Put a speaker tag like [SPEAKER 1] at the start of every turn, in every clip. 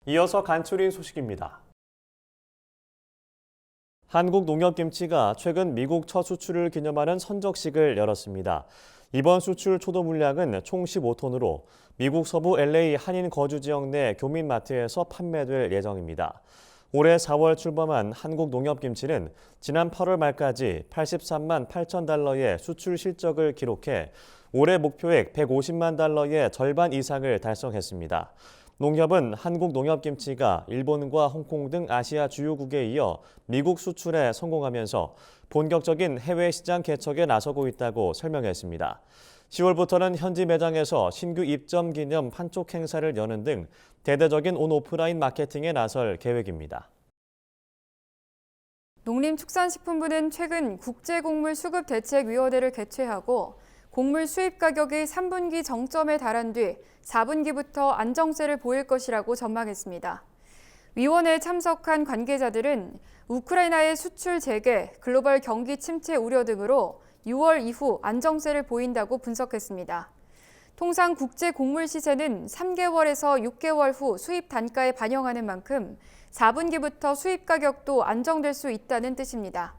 [SPEAKER 1] 이어서 간추린 소식입니다. 한국 농협김치가 최근 미국 첫 수출을 기념하는 선적식을 열었습니다. 이번 수출 초도 물량은 총 15톤으로 미국 서부 LA 한인 거주 지역 내 교민마트에서 판매될 예정입니다. 올해 4월 출범한 한국 농협김치는 지난 8월 말까지 83만 8천 달러의 수출 실적을 기록해 올해 목표액 150만 달러의 절반 이상을 달성했습니다. 농협은 한국 농협김치가 일본과 홍콩 등 아시아 주요국에 이어 미국 수출에 성공하면서 본격적인 해외 시장 개척에 나서고 있다고 설명했습니다. 10월부터는 현지 매장에서 신규 입점 기념 판촉 행사를 여는 등 대대적인 온오프라인 마케팅에 나설 계획입니다.
[SPEAKER 2] 농림축산식품부는 최근 국제곡물수급대책위원회를 개최하고 곡물 수입 가격이 3분기 정점에 달한 뒤 4분기부터 안정세를 보일 것이라고 전망했습니다. 위원회에 참석한 관계자들은 우크라이나의 수출 재개, 글로벌 경기 침체 우려 등으로 6월 이후 안정세를 보인다고 분석했습니다. 통상 국제 곡물 시세는 3개월에서 6개월 후 수입 단가에 반영하는 만큼 4분기부터 수입 가격도 안정될 수 있다는 뜻입니다.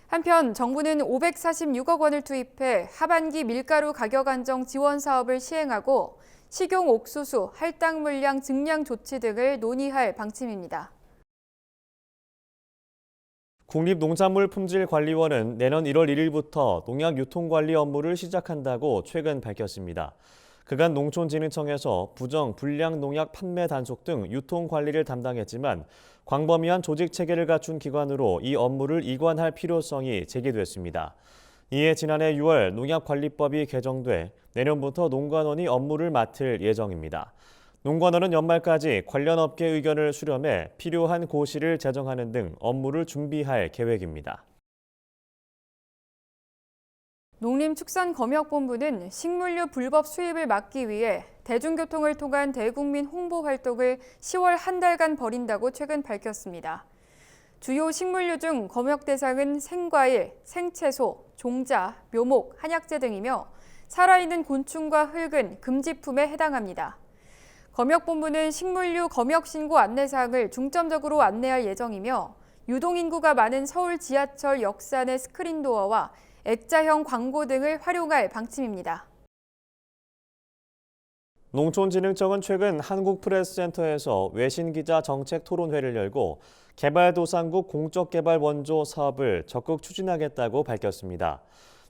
[SPEAKER 2] 한편 정부는 546억 원을 투입해 하반기 밀가루 가격 안정 지원 사업을 시행하고 식용 옥수수, 할당 물량 증량 조치 등을 논의할 방침입니다.
[SPEAKER 1] 국립농산물품질관리원은 내년 1월 1일부터 농약 유통관리 업무를 시작한다고 최근 밝혔습니다. 그간 농촌진흥청에서 부정, 불량 농약 판매 단속 등 유통관리를 담당했지만 광범위한 조직 체계를 갖춘 기관으로 이 업무를 이관할 필요성이 제기됐습니다. 이에 지난해 6월 농약관리법이 개정돼 내년부터 농관원이 업무를 맡을 예정입니다. 농관원은 연말까지 관련 업계 의견을 수렴해 필요한 고시를 제정하는 등 업무를 준비할 계획입니다.
[SPEAKER 2] 농림축산검역본부는 식물류 불법 수입을 막기 위해 대중교통을 통한 대국민 홍보 활동을 10월 한 달간 벌인다고 최근 밝혔습니다. 주요 식물류 중 검역 대상은 생과일, 생채소, 종자, 묘목, 한약재 등이며 살아있는 곤충과 흙은 금지품에 해당합니다. 검역본부는 식물류 검역 신고 안내사항을 중점적으로 안내할 예정이며 유동인구가 많은 서울 지하철 역사 내 스크린도어와 액자형 광고 등을 활용할 방침입니다.
[SPEAKER 1] 농촌진흥청은 최근 한국프레스센터에서 외신기자 정책 토론회를 열고 개발도상국 공적개발 원조 사업을 적극 추진하겠다고 밝혔습니다.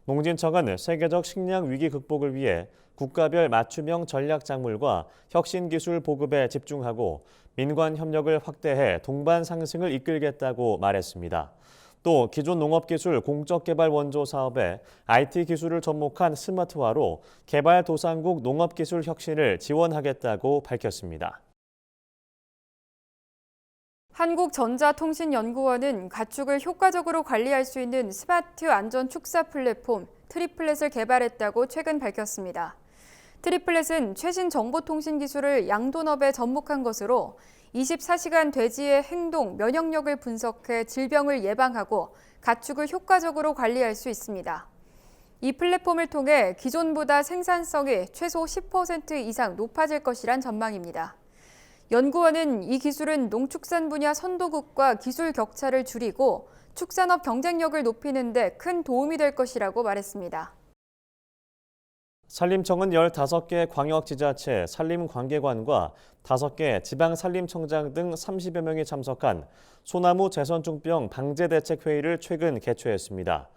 [SPEAKER 1] 농진청은 세계적 식량 위기 극복을 위해 국가별 맞춤형 전략 작물과 혁신 기술 보급에 집중하고 민관 협력을 확대해 동반 상승을 이끌겠다고 말했습니다. 또 기존 농업기술 공적개발 원조 사업에 IT 기술을 접목한 스마트화로 개발도상국 농업기술 혁신을 지원하겠다고 밝혔습니다.
[SPEAKER 2] 한국전자통신연구원은 가축을 효과적으로 관리할 수 있는 스마트 안전 축사 플랫폼 트리플렛을 개발했다고 최근 밝혔습니다. 트리플렛은 최신 정보통신 기술을 양돈업에 접목한 것으로 24시간 돼지의 행동, 면역력을 분석해 질병을 예방하고 가축을 효과적으로 관리할 수 있습니다. 이 플랫폼을 통해 기존보다 생산성이 최소 10% 이상 높아질 것이란 전망입니다. 연구원은 이 기술은 농축산 분야 선도국과 기술 격차를 줄이고 축산업 경쟁력을 높이는 데 큰 도움이 될 것이라고 말했습니다.
[SPEAKER 1] 산림청은 15개 광역지자체 산림관계관과 5개 지방산림청장 등 30여 명이 참석한 소나무 재선충병 방제대책회의를 최근 개최했습니다.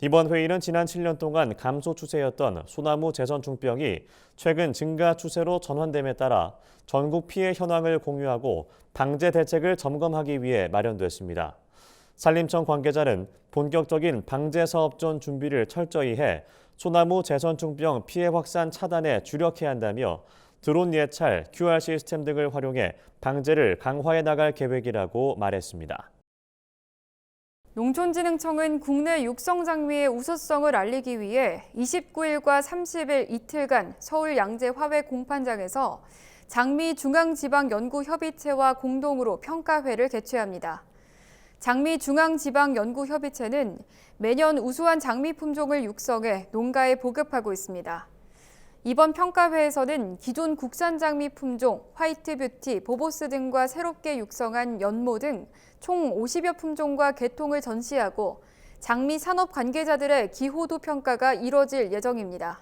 [SPEAKER 1] 이번 회의는 지난 7년 동안 감소 추세였던 소나무 재선충병이 최근 증가 추세로 전환됨에 따라 전국 피해 현황을 공유하고 방제 대책을 점검하기 위해 마련됐습니다. 산림청 관계자는 본격적인 방제 사업전 준비를 철저히 해 소나무 재선충병 피해 확산 차단에 주력해야 한다며 드론 예찰, QR 시스템 등을 활용해 방제를 강화해 나갈 계획이라고 말했습니다.
[SPEAKER 2] 농촌진흥청은 국내 육성장미의 우수성을 알리기 위해 29일과 30일 이틀간 서울 양재 화훼 공판장에서 장미 중앙지방연구협의체와 공동으로 평가회를 개최합니다. 장미중앙지방연구협의체는 매년 우수한 장미 품종을 육성해 농가에 보급하고 있습니다. 이번 평가회에서는 기존 국산 장미 품종, 화이트 뷰티, 보보스 등과 새롭게 육성한 연모 등 총 50여 품종과 계통을 전시하고 장미 산업 관계자들의 기호도 평가가 이뤄질 예정입니다.